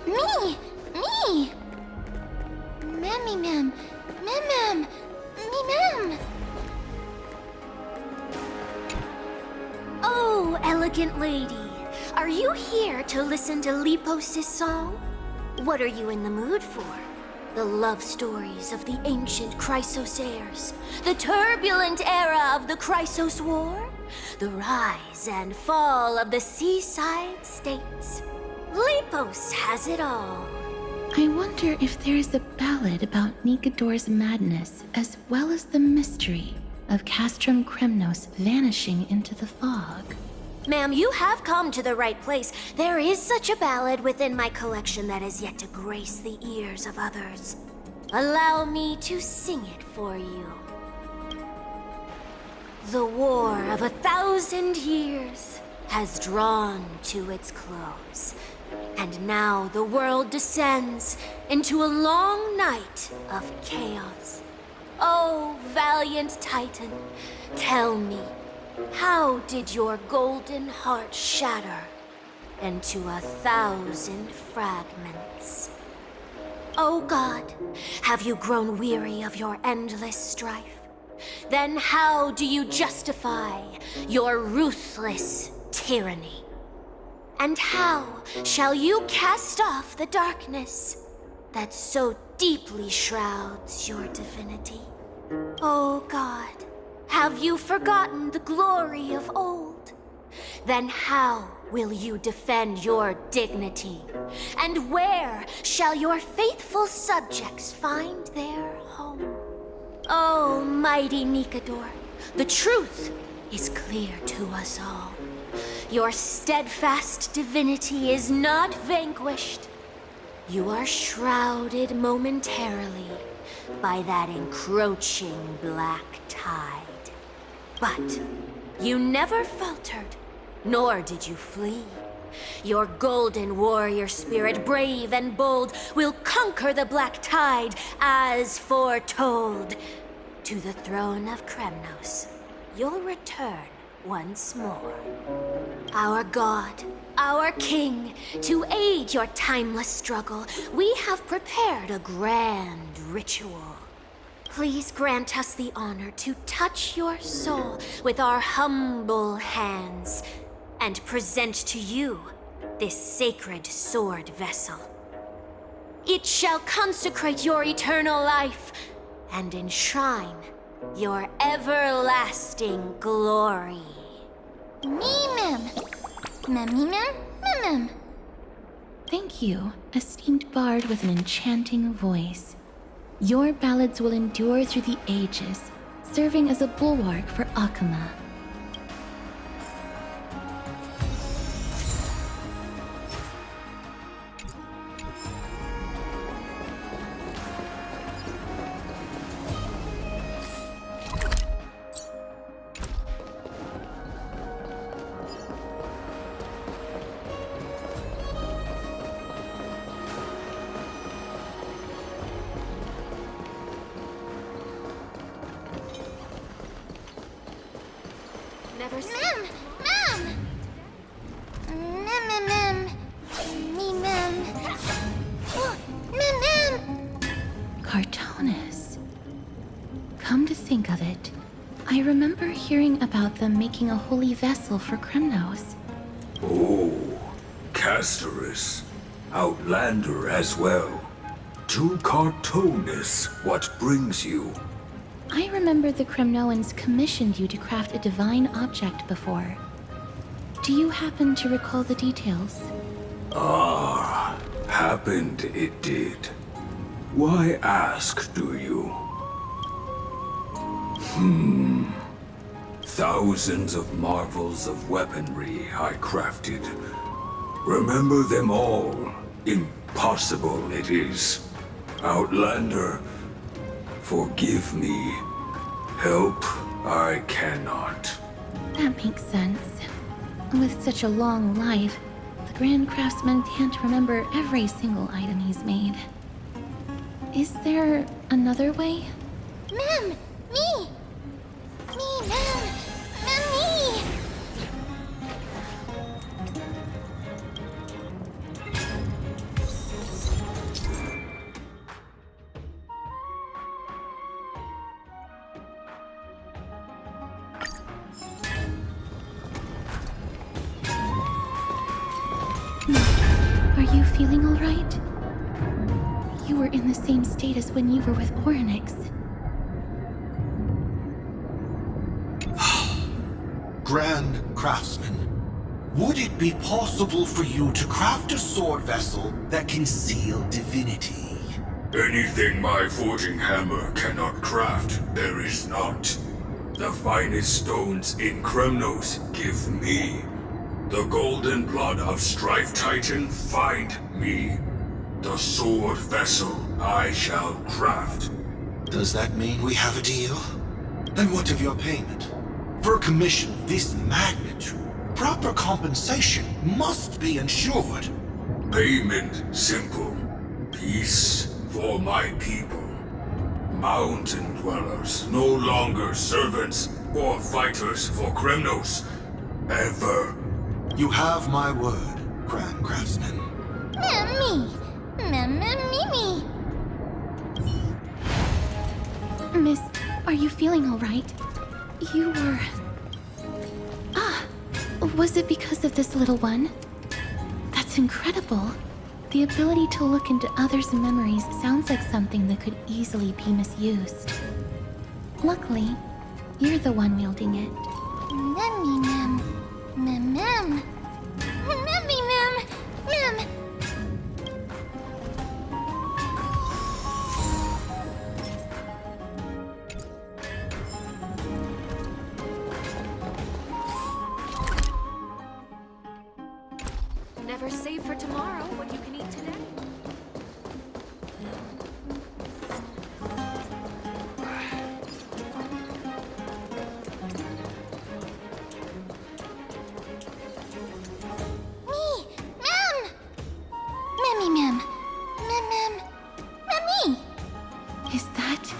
Me! Me! Mammy ma'am! Ma'am! Me ma'am! Oh, elegant lady. Are you here to listen to Lepos' song? What are you in the mood for? The love stories of the ancient Chrysos heirs, the turbulent era of the Chrysos War, the rise and fall of the seaside states. Lepos has it all. I wonder if there is a ballad about Nikodor's madness as well as the mystery of Castrum Kremnos vanishing into the fog. Ma'am, you have come to the right place. There is such a ballad within my collection that is yet to grace the ears of others. Allow me to sing it for you. The war of 1,000 years has drawn to its close, and now the world descends into a long night of chaos. Oh, valiant Titan, tell me, how did your golden heart shatter into 1,000 fragments? Oh God, have you grown weary of your endless strife? Then how do you justify your ruthless tyranny? And how shall you cast off the darkness that so deeply shrouds your divinity? Oh God, have you forgotten the glory of old? Then how will you defend your dignity? And where shall your faithful subjects find their home? Oh, mighty Nikodor, the truth is clear to us all. Your steadfast divinity is not vanquished. You are shrouded momentarily by that encroaching black tide. But you never faltered, nor did you flee. Your golden warrior spirit, brave and bold, will conquer the black tide as foretold. To the throne of Kremnos, you'll return once more. Our God, our King, to aid your timeless struggle, we have prepared a grand ritual. Please grant us the honor to touch your soul with our humble hands and present to you this sacred sword vessel. It shall consecrate your eternal life and enshrine your everlasting glory. Me ma'am! Mammy ma'am! Ma'am! Thank you, esteemed bard with an enchanting voice. Your ballads will endure through the ages, serving as a bulwark for Akama. Never Ma'am! Ma'am! Ma'am! Me ma'am! Oh, ma'am! Cartonis. Come to think of it, I remember hearing about them making a holy vessel for Kremnos. Oh, Casterus. Outlander as well. To Cartonis, what brings you? I remember the Kremnoans commissioned you to craft a divine object before. Do you happen to recall the details? Ah, happened it did. Why ask, do you? Thousands of marvels of weaponry I crafted. Remember them all. Impossible it is. Outlander, forgive me. Help I cannot. That makes sense. With such a long life, the Grand Craftsman can't remember every single item he's made. Is there another way? Ma'am! Me! Me, ma'am! Ma'am, me! feeling all right? You were in the same state as when you were with Orynyx. Grand Craftsman, would it be possible for you to craft a sword vessel that can seal divinity? Anything my forging hammer cannot craft, there is not. The finest stones in Kremnos give me. The golden blood of Strife Titan find me. The sword vessel I shall craft. Does that mean we have a deal? And what of your payment? For a commission of this magnitude, proper compensation must be ensured. Payment simple. Peace for my people. Mountain dwellers, no longer servants or fighters for Kremnos. Ever. You have my word, Grand Craftsman. Me. Me. Miss, are you feeling all right? You were... was it because of this little one? That's incredible. The ability to look into others' memories sounds like something that could easily be misused. Luckily, you're the one wielding it. Mem. Mem. Never save for tomorrow what you can eat today. Me. Is that...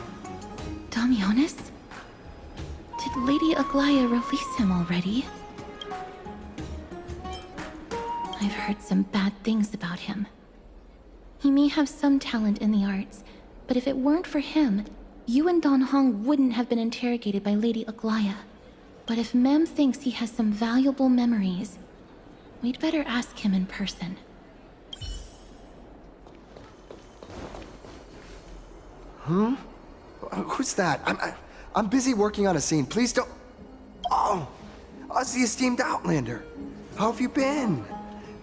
Damionis? Did Lady Aglaya release him already? I've heard some bad things about him. He may have some talent in the arts, but if it weren't for him, you and Dan Heng wouldn't have been interrogated by Lady Aglaya. But if Mem thinks he has some valuable memories, we'd better ask him in person. Who's that? I'm busy working on a scene. Please don't... Oh! Us, the esteemed Outlander. How have you been?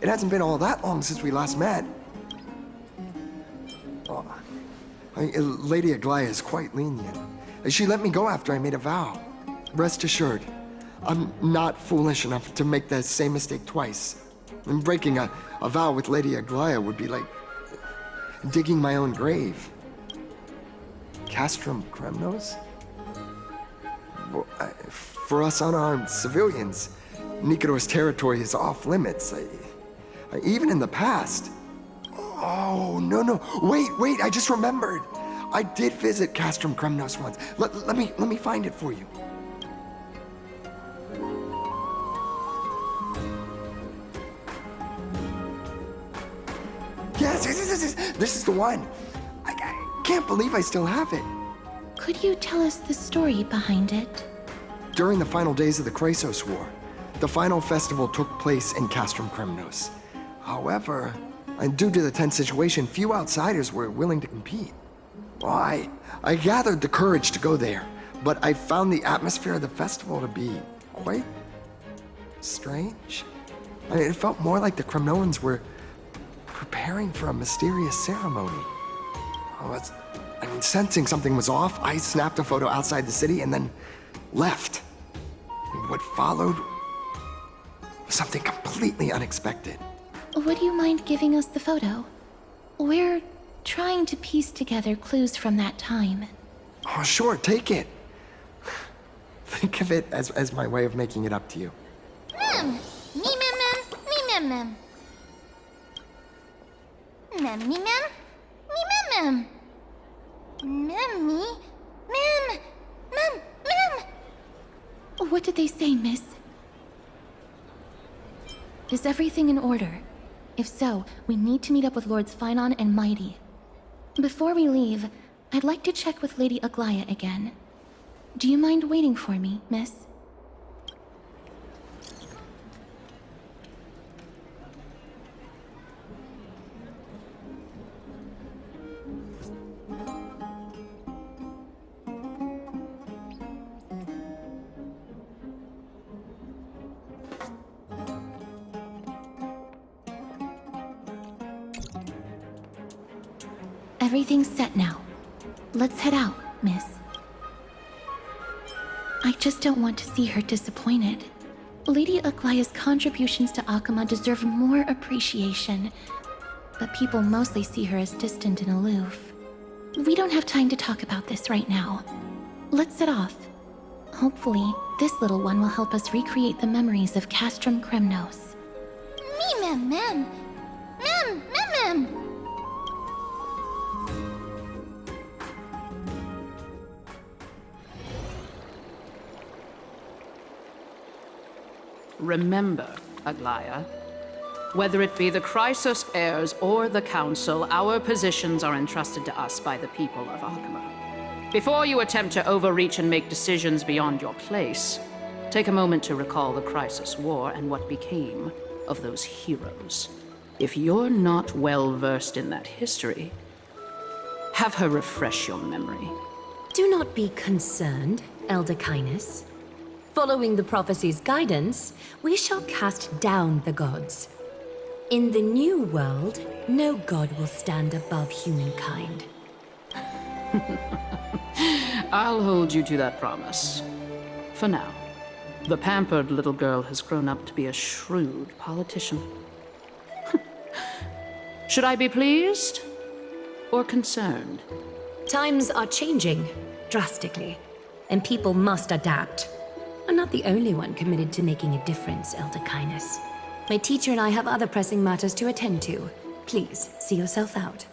It hasn't been all that long since we last met. Oh, Lady Aglaya is quite lenient. She let me go after I made a vow. Rest assured, I'm not foolish enough to make the same mistake twice. And breaking a vow with Lady Aglaya would be like digging my own grave. Castrum Kremnos? Well, for us unarmed civilians, Nikodor's territory is off limits. Even in the past. Oh, no. Wait, I just remembered. I did visit Castrum Kremnos once. Let me find it for you. Yes, this is the one. I can't believe I still have it. Could you tell us the story behind it? During the final days of the Chrysos War, the final festival took place in Castrum Kremnos. However, due to the tense situation, few outsiders were willing to compete. Well, I gathered the courage to go there, but I found the atmosphere of the festival to be quite strange. It felt more like the Kremnoans were preparing for a mysterious ceremony. Sensing something was off, I snapped a photo outside the city and then left. What followed was something completely unexpected. Would you mind giving us the photo? We're trying to piece together clues from that time. Oh, sure, take it. Think of it as my way of making it up to you. Mem. What did they say, miss? Is everything in order? If so, we need to meet up with Lords Finon and Mighty. Before we leave, I'd like to check with Lady Aglaya again. Do you mind waiting for me, miss? Everything's set now. Let's head out, miss. I just don't want to see her disappointed. Lady Aglaya's contributions to Akuma deserve more appreciation, but people mostly see her as distant and aloof. We don't have time to talk about this right now. Let's set off. Hopefully, this little one will help us recreate the memories of Castrum Kremnos. Me, mem. Mem. Remember, Aglaya, whether it be the Chrysos heirs or the Council, our positions are entrusted to us by the people of Akuma. Before you attempt to overreach and make decisions beyond your place, take a moment to recall the Chrysos War and what became of those heroes. If you're not well versed in that history, have her refresh your memory. Do not be concerned, Elder Kindness. Following the prophecy's guidance, we shall cast down the gods. In the new world, no god will stand above humankind. I'll hold you to that promise. For now, the pampered little girl has grown up to be a shrewd politician. Should I be pleased or concerned? Times are changing drastically, and people must adapt. I'm not the only one committed to making a difference, Elder Kindness. My teacher and I have other pressing matters to attend to. Please, see yourself out.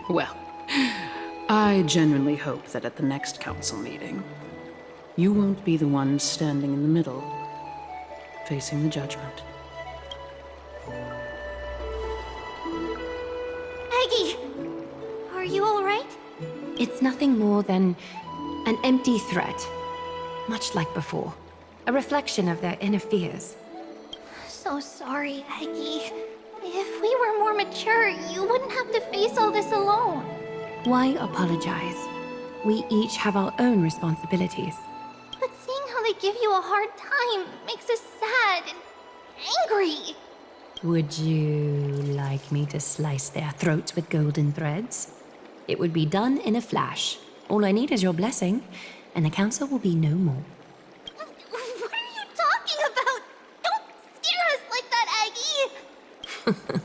Well, I genuinely hope that at the next council meeting, you won't be the one standing in the middle, facing the judgment. Aggie, are you all right? It's nothing more than an empty threat, much like before. A reflection of their inner fears. So sorry, Aggie. If we were more mature, you wouldn't have to face all this alone. Why apologize? We each have our own responsibilities. But seeing how they give you a hard time makes us sad and angry. Would you like me to slice their throats with golden threads? It would be done in a flash. All I need is your blessing, and the council will be no more. What are you talking about? Don't scare us like that, Aggie!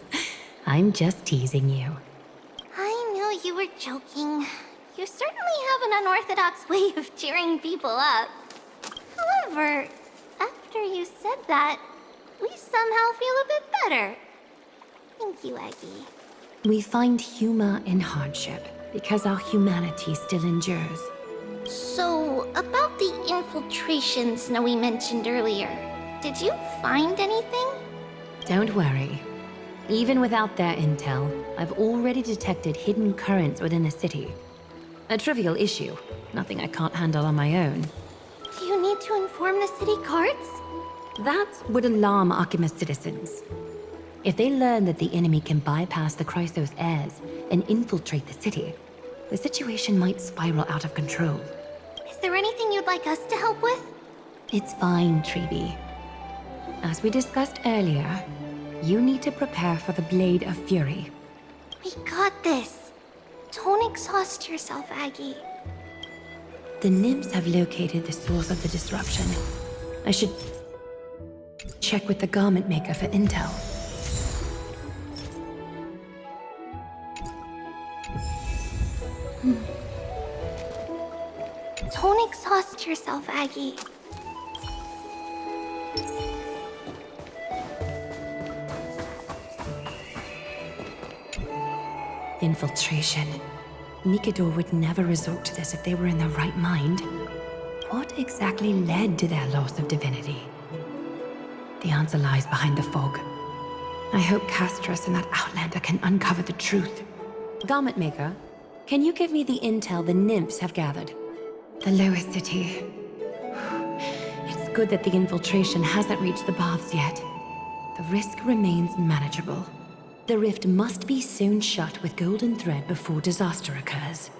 I'm just teasing you. I knew you were joking. You certainly have an unorthodox way of cheering people up. However, after you said that, we somehow feel a bit better. Thank you, Aggie. We find humor in hardship because our humanity still endures. So, about the infiltration Snowy mentioned earlier, did you find anything? Don't worry. Even without their intel, I've already detected hidden currents within the city. A trivial issue, nothing I can't handle on my own. Do you need to inform the city guards? That would alarm Akima's citizens. If they learn that the enemy can bypass the Chrysos heirs and infiltrate the city, the situation might spiral out of control. Is there anything you'd like us to help with? It's fine, Treeby. As we discussed earlier, you need to prepare for the Blade of Fury. We got this. Don't exhaust yourself, Aggie. The nymphs have located the source of the disruption. I should check with the garment maker for intel. Don't exhaust yourself, Aggie. Infiltration. Nikador would never resort to this if they were in their right mind. What exactly led to their loss of divinity? The answer lies behind the fog. I hope Castros and that Outlander can uncover the truth. Garment maker, can you give me the intel the nymphs have gathered? The lowest city. It's good that the infiltration hasn't reached the baths yet. The risk remains manageable. The rift must be sewn shut with golden thread before disaster occurs.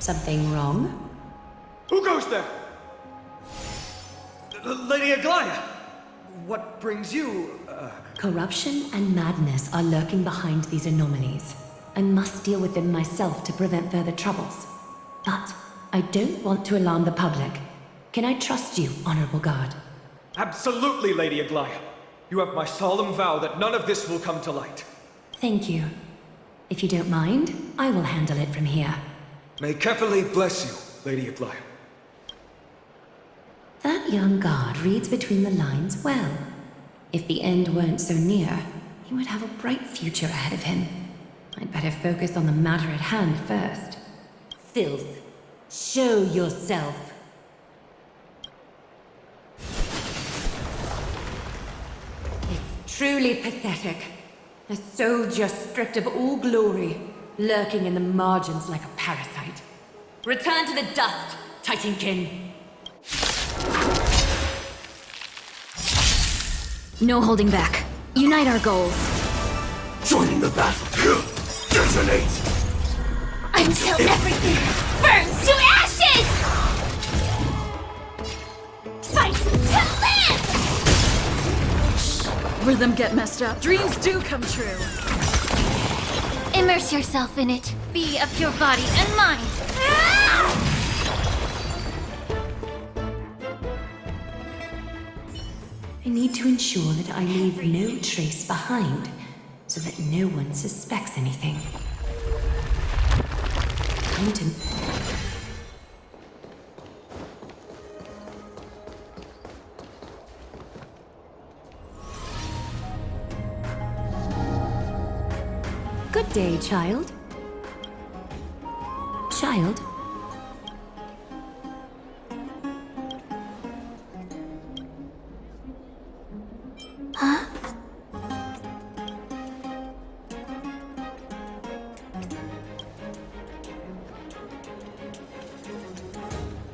Something wrong? Who goes there? Lady Aglaia! What brings you, Corruption and madness are lurking behind these anomalies. I must deal with them myself to prevent further troubles. But I don't want to alarm the public. Can I trust you, Honorable Guard? Absolutely, Lady Aglaia. You have my solemn vow that none of this will come to light. Thank you. If you don't mind, I will handle it from here. May Kefali bless you, Lady Aglaia. That young guard reads between the lines well. If the end weren't so near, he would have a bright future ahead of him. I'd better focus on the matter at hand first. Filth, show yourself. It's truly pathetic. A soldier stripped of all glory, lurking in the margins like a parasite. Return to the dust, Titankin. No holding back. Unite our goals. Joining the battle. Detonate. Until everything burns to ashes! Fight to live! Rhythm get messed up. Dreams do come true. Immerse yourself in it. Be of your body and mind. I need to ensure that I leave no trace behind, so that no one suspects anything. Time to... Good day, child. Child? Huh?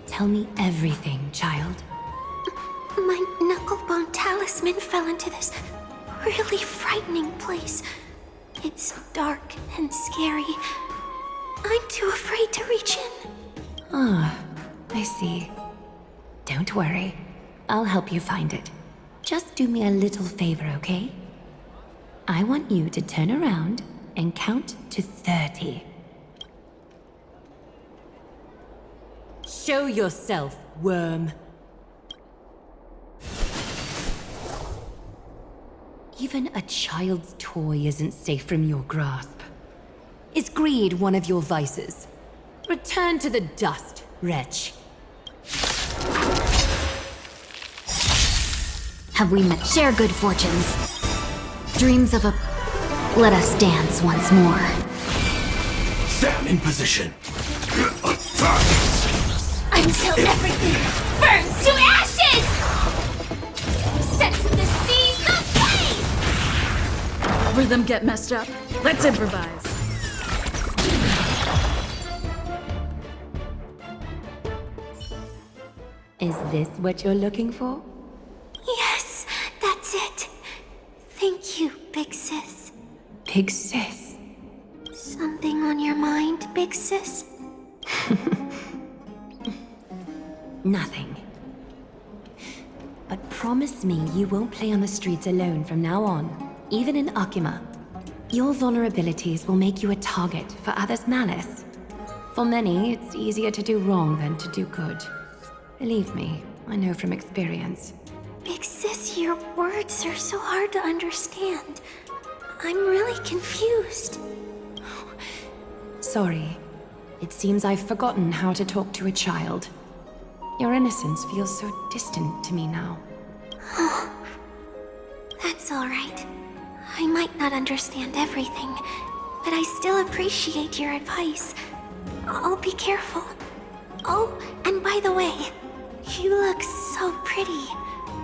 Tell me everything, child. My knucklebone talisman fell into this really frightening place. It's dark and scary. I'm too afraid to reach in. Ah, I see. Don't worry. I'll help you find it. Just do me a little favor, okay? I want you to turn around and count to 30. Show yourself, worm. Even a child's toy isn't safe from your grasp. Is greed one of your vices? Return to the dust, wretch. Have we met? Share good fortunes. Dreams of a... Let us dance once more. Stand in position. Until everything burns to ashes! Set the seas ablaze! Rhythm get messed up. Let's improvise. Is this what you're looking for? Yes, that's it. Thank you, Big Sis. Big sis. Something on your mind, Big Sis? Nothing. But promise me you won't play on the streets alone from now on, even in Akima. Your vulnerabilities will make you a target for others' malice. For many, it's easier to do wrong than to do good. Believe me, I know from experience. Big Sis, your words are so hard to understand. I'm really confused. Sorry. It seems I've forgotten how to talk to a child. Your innocence feels so distant to me now. That's all right. I might not understand everything, but I still appreciate your advice. I'll be careful. Oh, and by the way, you look so pretty.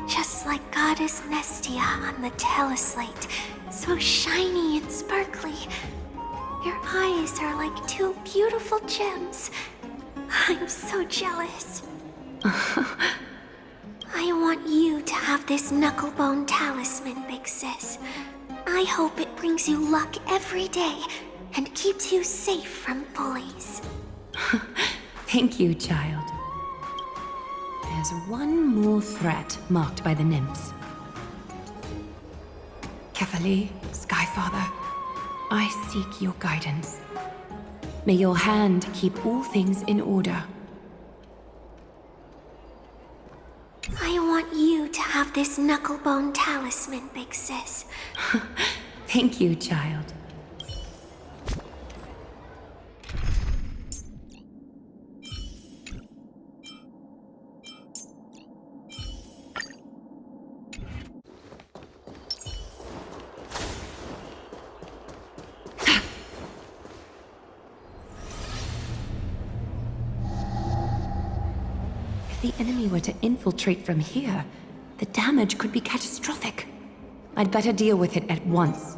Just like Goddess Nestia on the teleslate. So shiny and sparkly. Your eyes are like two beautiful gems. I'm so jealous. I want you to have this knucklebone talisman, Big Sis. I hope it brings you luck every day and keeps you safe from bullies. Thank you, child. There's one more threat marked by the nymphs. Kefali, Skyfather, I seek your guidance. May your hand keep all things in order. I want you to have this knucklebone talisman, big sis. Thank you, child. If the enemy were to infiltrate from here, the damage could be catastrophic. I'd better deal with it at once.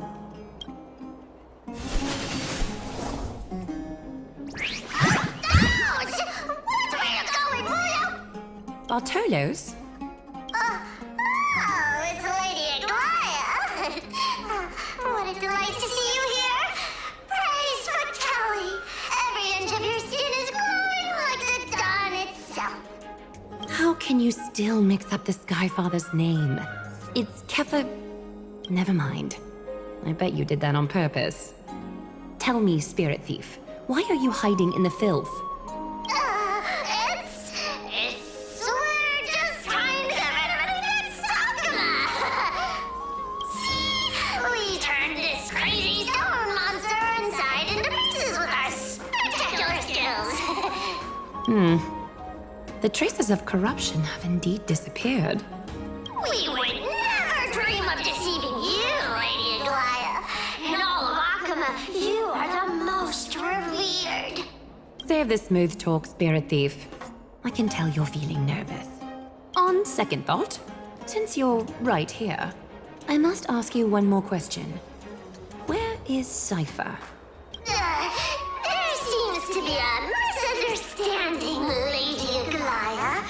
Bartolos? Oh, it's Lady Aglaya. What a delight to see you here. Praise for Kelly. Every inch of your skin is glowing like the dawn itself. How can you still mix up the Skyfather's name? It's Kefa... Never mind. I bet you did that on purpose. Tell me, Spirit Thief, why are you hiding in the filth? We're just trying to get rid of this Sakuma. See, we turned this crazy stone monster inside into pieces with our spectacular skills. The traces of corruption have indeed disappeared. We would never dream of deceiving you, Lady Aglaya. In all of Akuma, you are the most revered. Save the smooth talk, Spirit Thief. I can tell you're feeling nervous. On second thought, since you're right here, I must ask you one more question. Where is Cypher? There seems to be a misunderstanding, Lady Aglaya.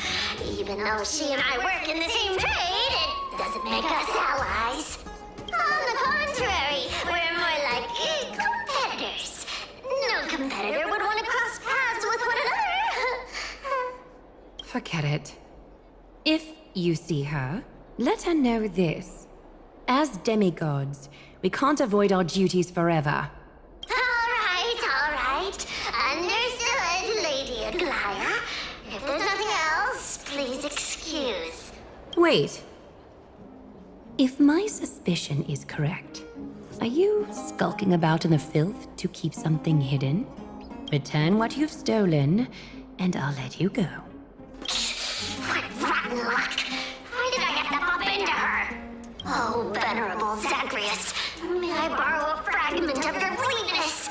Even though she and I work in the same trade, it doesn't make us allies. On the contrary, we're more like competitors. No competitor would want to cross paths with one another. Forget it. If you see her, let her know this. As demigods, we can't avoid our duties forever. All right. Understood, Lady Aglaya. If there's nothing else, please excuse. Wait. If my suspicion is correct, are you skulking about in the filth to keep something hidden? Return what you've stolen, and I'll let you go. What rotten luck! Why did I have to bump into her? Oh, venerable Zagreus, may I borrow a fragment of your fleetness?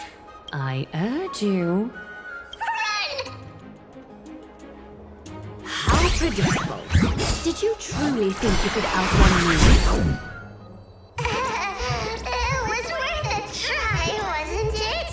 I urge you. Friend! How predictable. Did you truly think you could outrun me? It was worth a try, wasn't it?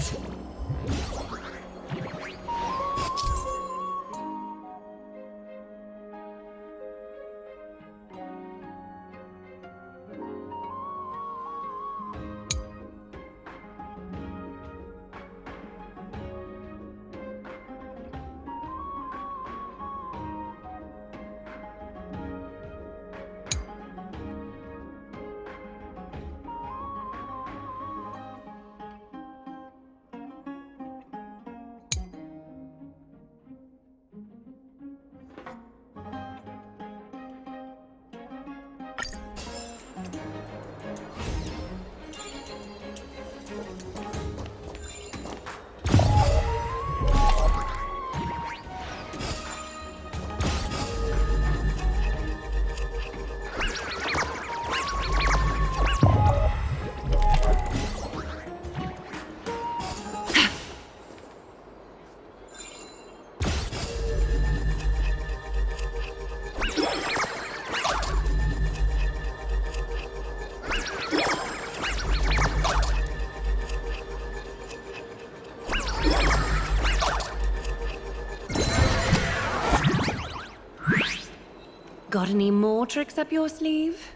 Got any more tricks up your sleeve?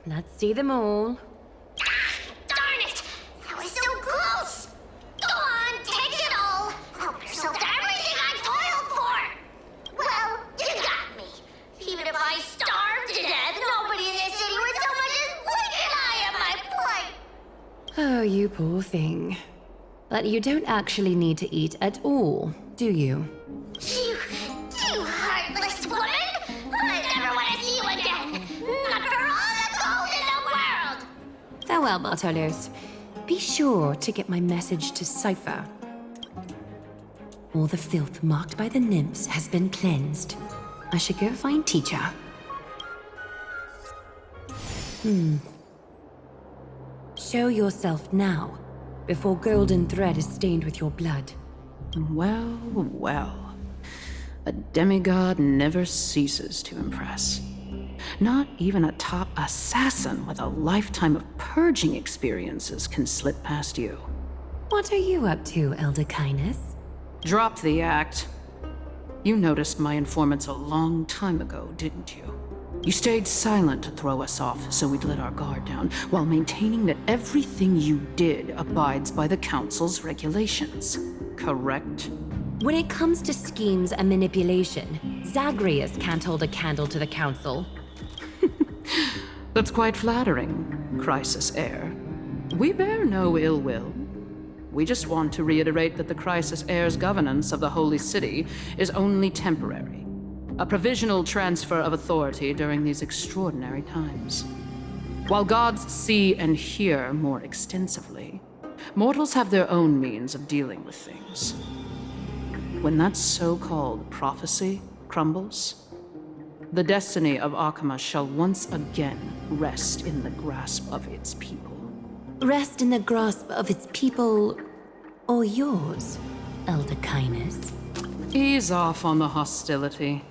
Let's see them all. Darn it! That was so close! Go on, take it all! Help yourself to everything I toiled for! Oh, you poor thing. But you don't actually need to eat at all, do you? You heartless woman! I never want to see you again! Not for all the gold in the world! Farewell, Bartolios. Be sure to get my message to Cypher. All the filth marked by the nymphs has been cleansed. I should go find Teacher. Show yourself now, before golden thread is stained with your blood. Well, well. A demigod never ceases to impress. Not even a top assassin with a lifetime of purging experiences can slip past you. What are you up to, Elder Kindness? Drop the act. You noticed my informants a long time ago, didn't you? You stayed silent to throw us off so we'd let our guard down, while maintaining that everything you did abides by the Council's regulations. Correct? When it comes to schemes and manipulation, Zagreus can't hold a candle to the Council. That's quite flattering, Crisis Heir. We bear no ill will. We just want to reiterate that the Crisis Heir's governance of the Holy City is only temporary. A provisional transfer of authority during these extraordinary times. While gods see and hear more extensively, mortals have their own means of dealing with things. When that so-called prophecy crumbles, the destiny of Akama shall once again rest in the grasp of its people. Rest in the grasp of its people, or yours, Elder Kindness. Ease off on the hostility.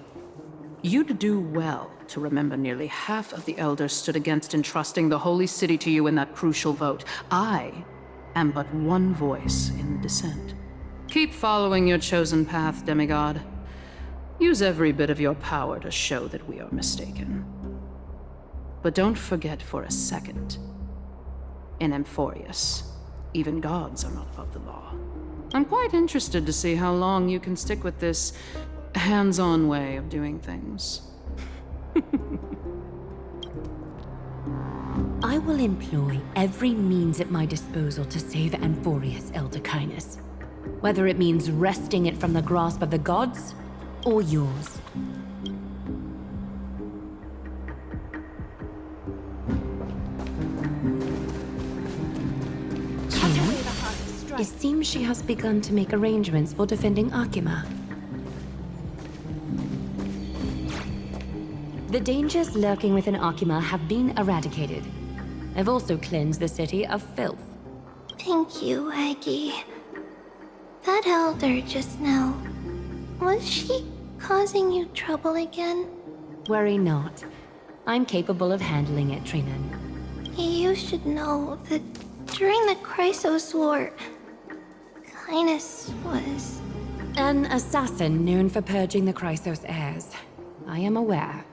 You'd do well to remember nearly half of the elders stood against entrusting the Holy City to you in that crucial vote. I am but one voice in the dissent. Keep following your chosen path, demigod. Use every bit of your power to show that we are mistaken. But don't forget for a second, in Amphoreus, even gods are not above the law. I'm quite interested to see how long you can stick with this hands-on way of doing things. I will employ every means at my disposal to save Amphoreus, Elder Kindness. Whether it means wresting it from the grasp of the gods, or yours. It seems she has begun to make arrangements for defending Akima. The dangers lurking within Akima have been eradicated. I've also cleansed the city of filth. Thank you, Aggie. That elder just now, was she causing you trouble again? Worry not. I'm capable of handling it, Trinan. You should know that during the Chrysos War, Kindness was... An assassin known for purging the Chrysos heirs. I am aware.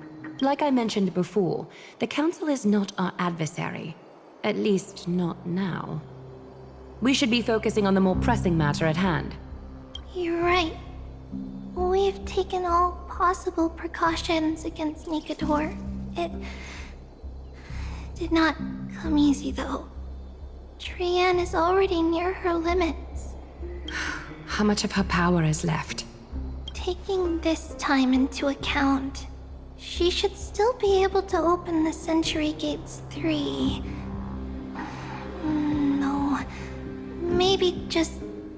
Like I mentioned before, the Council is not our adversary. At least, not now. We should be focusing on the more pressing matter at hand. You're right. We've taken all possible precautions against Nikador. It did not come easy, though. Trianne is already near her limits. How much of her power is left? Taking this time into account, she should still be able to open the Century Gates 3. No, maybe just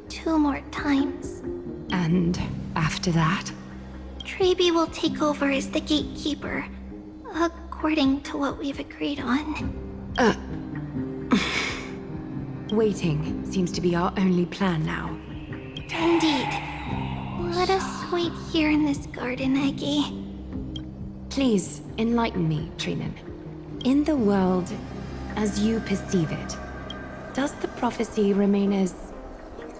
2 more times. And after that? Trebi will take over as the gatekeeper, according to what we've agreed on. Waiting seems to be our only plan now. Indeed. Let us wait here in this garden, Aggie. Please, enlighten me, Trinan. In the world, as you perceive it, does the prophecy remain as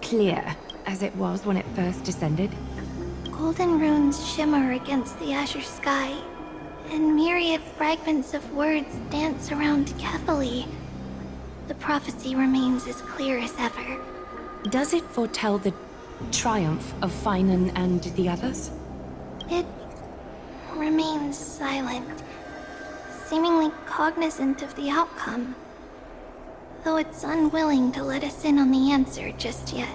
clear as it was when it first descended? Golden runes shimmer against the azure sky, and myriad fragments of words dance around Kefali. The prophecy remains as clear as ever. Does it foretell the triumph of Finan and the others? It remains silent, seemingly cognizant of the outcome. though it's unwilling to let us in on the answer just yet.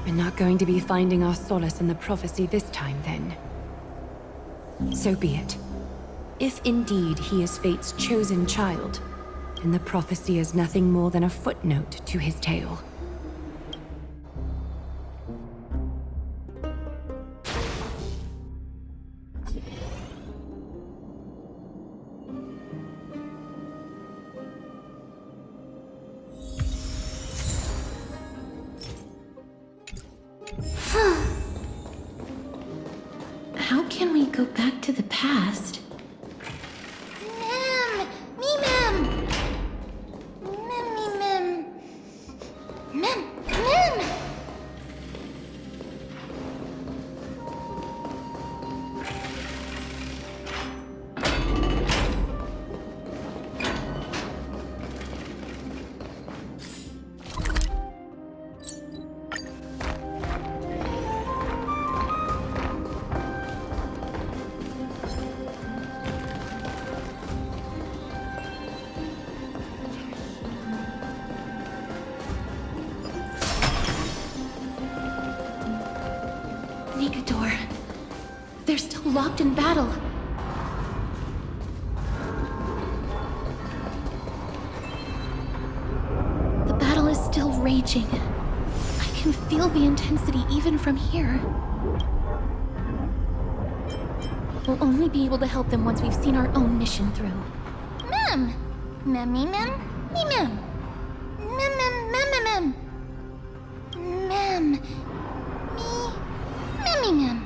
We're not going to be finding our solace in the prophecy this time, then. So be it. If indeed he is Fate's chosen child, then the prophecy is nothing more than a footnote to his tale. How can we go back to the past? Mem! Me, Mem! Mem, me, Mem. Mem! Mem! Nigador. They're still locked in battle. The battle is still raging. I can feel the intensity even from here. We'll only be able to help them once we've seen our own mission through. Mem! Mem, me, Mem. Me, Mem. Mem, Mem, Mem, Mem, Mem. Mem. Me. Memmy, Mem.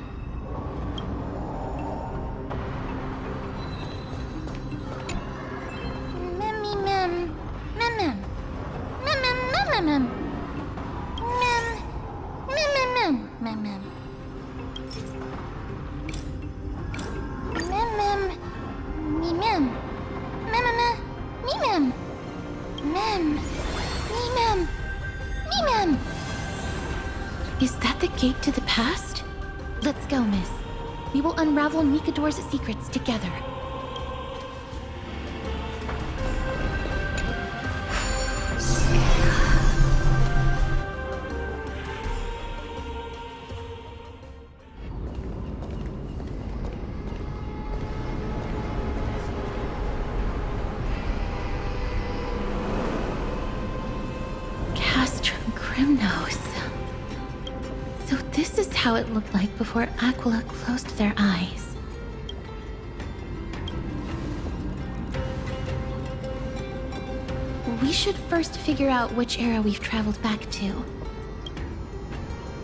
Memmy, Mem. Mem, Mem. Mem, Mem, Mem, Mem, Mem. Mem. Mem, Mem, Mem, Mem, Mem. Mem, Mem. Me, Mem. Mem, Mem, me, Mem. Mem. Me, Mem. Me, Mem. Is that the gate to the past? Let's go, miss. We will unravel Nigador's secrets together. Castrum Crimnos. So this is how it looked like before Aquila closed their eyes. We should first figure out which era we've traveled back to.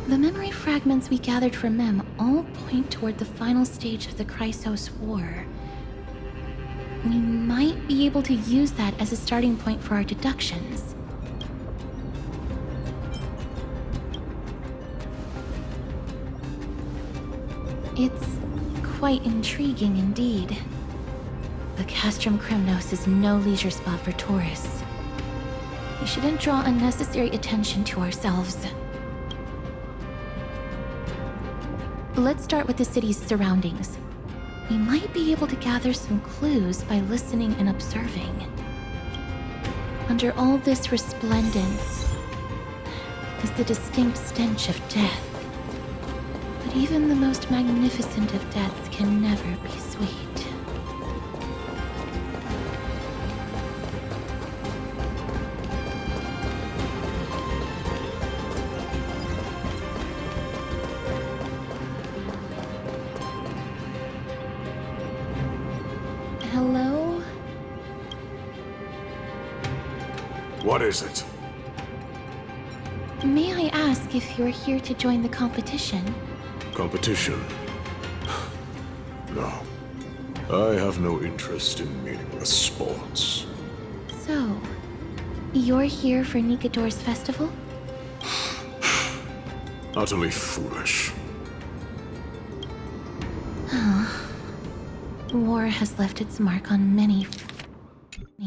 The memory fragments we gathered from Mem all point toward the final stage of the Chrysos War. We might be able to use that as a starting point for our deductions. It's quite intriguing indeed. But Castrum Crimnos is no leisure spot for tourists. We shouldn't draw unnecessary attention to ourselves. Let's start with the city's surroundings. We might be able to gather some clues by listening and observing. Under all this resplendence is the distinct stench of death. But even the most magnificent of deaths can never be sweet. Hello? What is it? May I ask if you're here to join the competition? Competition? No. I have no interest in meaningless sports. So, you're here for Nigador's festival? Utterly foolish. War has left its mark on many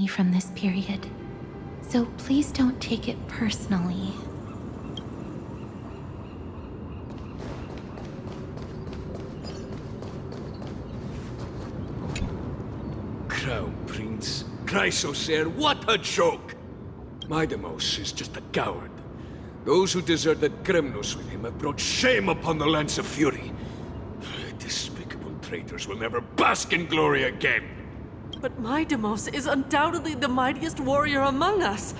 from this period. So please don't take it personally. Crown Prince Chrysos heir, what a joke! Midemos is just a coward. Those who deserted Kremnos with him have brought shame upon the lands of Fury. Despicable traitors will never bask in glory again. But Midemos is undoubtedly the mightiest warrior among us.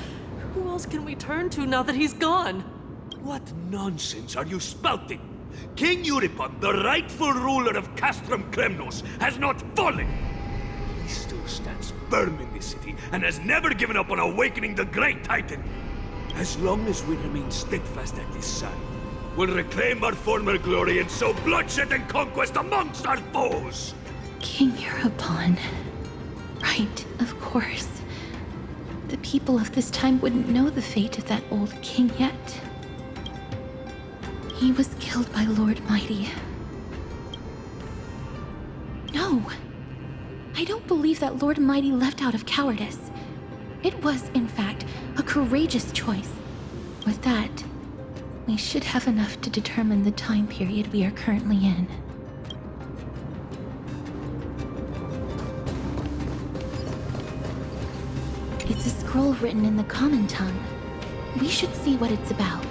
Who else can we turn to now that he's gone? What nonsense are you spouting? King Euripon, the rightful ruler of Castrum Kremnos, has not fallen! He still stands firm in this city and has never given up on awakening the great Titan. As long as we remain steadfast at his side, we'll reclaim our former glory and sow bloodshed and conquest amongst our foes! King Euripon. Right, of course. The people of this time wouldn't know the fate of that old king yet. He was killed by Lord Mighty. No! I don't believe that Lord Mighty left out of cowardice. It was, in fact, a courageous choice. With that, we should have enough to determine the time period we are currently in. It's a scroll written in the common tongue. We should see what it's about.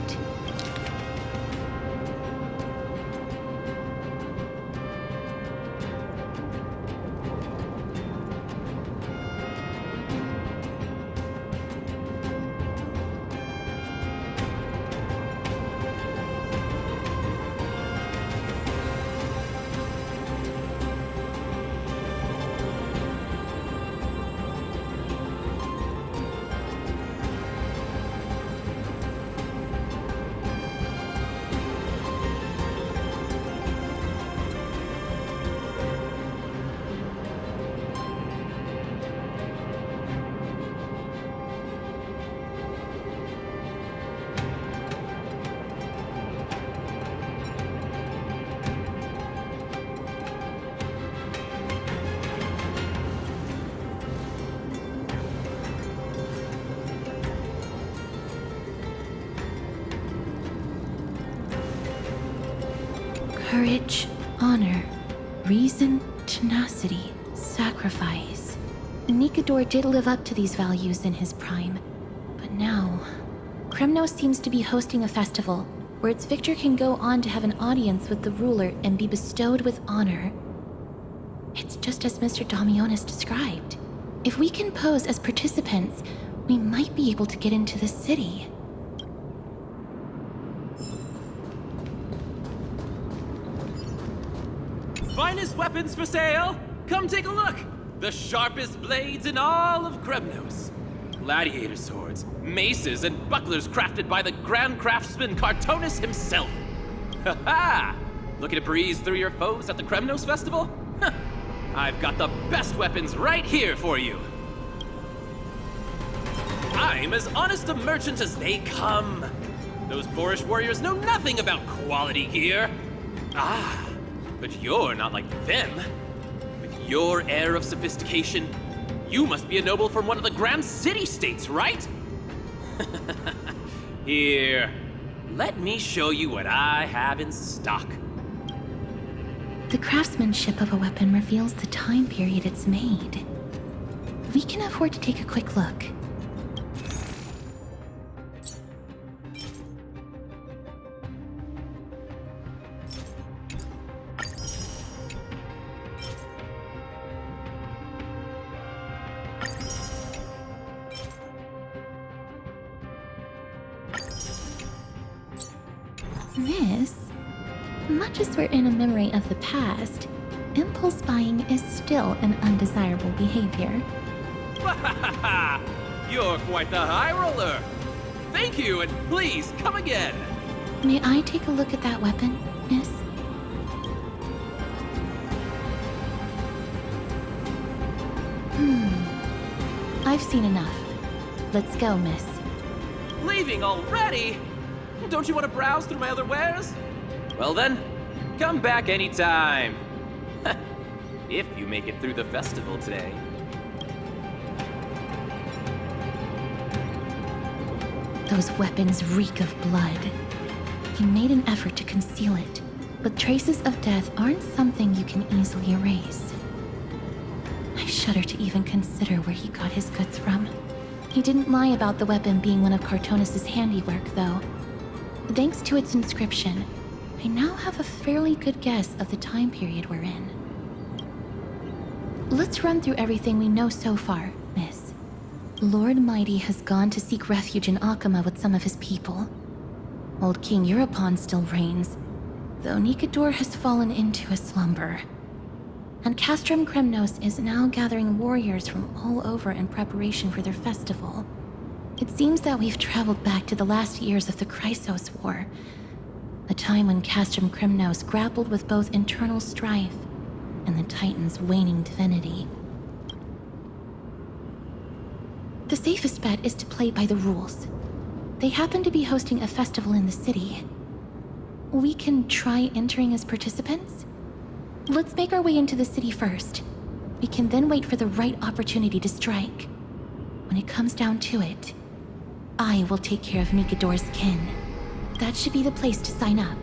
Courage, honor, reason, tenacity, sacrifice. Nikador did live up to these values in his prime, but now, Kremnos seems to be hosting a festival where its victor can go on to have an audience with the ruler and be bestowed with honor. It's just as Mr. Damionis described. If we can pose as participants, we might be able to get into the city. Finest weapons for sale! Come take a look! The sharpest blades in all of Kremnos. Gladiator swords, maces, and bucklers crafted by the Grand Craftsman Cartonis himself. Ha ha! Looking to breeze through your foes at the Kremnos Festival? Huh. I've got the best weapons right here for you. I'm as honest a merchant as they come. Those boorish warriors know nothing about quality gear. Ah, but you're not like them. With your air of sophistication, you must be a noble from one of the Grand City-States, right? Here, let me show you what I have in stock. The craftsmanship of a weapon reveals the time period it's made. We can afford to take a quick look. Miss, much as we're in a memory of the past, impulse buying is still an undesirable behavior. You're quite the high roller. Thank you, and please come again. May I take a look at that weapon, miss? I've seen enough. Let's go, miss. Leaving already? Don't you want to browse through my other wares? Well then, come back anytime. If you make it through the festival today. Those weapons reek of blood. He made an effort to conceal it, but traces of death aren't something you can easily erase. I shudder to even consider where he got his goods from. He didn't lie about the weapon being one of Cartonis' handiwork, though. Thanks to its inscription, I now have a fairly good guess of the time period we're in. Let's run through everything we know so far, Miss. Lord Mighty has gone to seek refuge in Akama with some of his people. Old King Europon still reigns, though Nikador has fallen into a slumber. And Castrum Kremnos is now gathering warriors from all over in preparation for their festival. It seems that we've traveled back to the last years of the Chrysos War, a time when Castrum Kremnos grappled with both internal strife and the Titan's waning divinity. The safest bet is to play by the rules. They happen to be hosting a festival in the city. We can try entering as participants? Let's make our way into the city first. We can then wait for the right opportunity to strike. When it comes down to it, I will take care of Nikador's kin. That should be the place to sign up.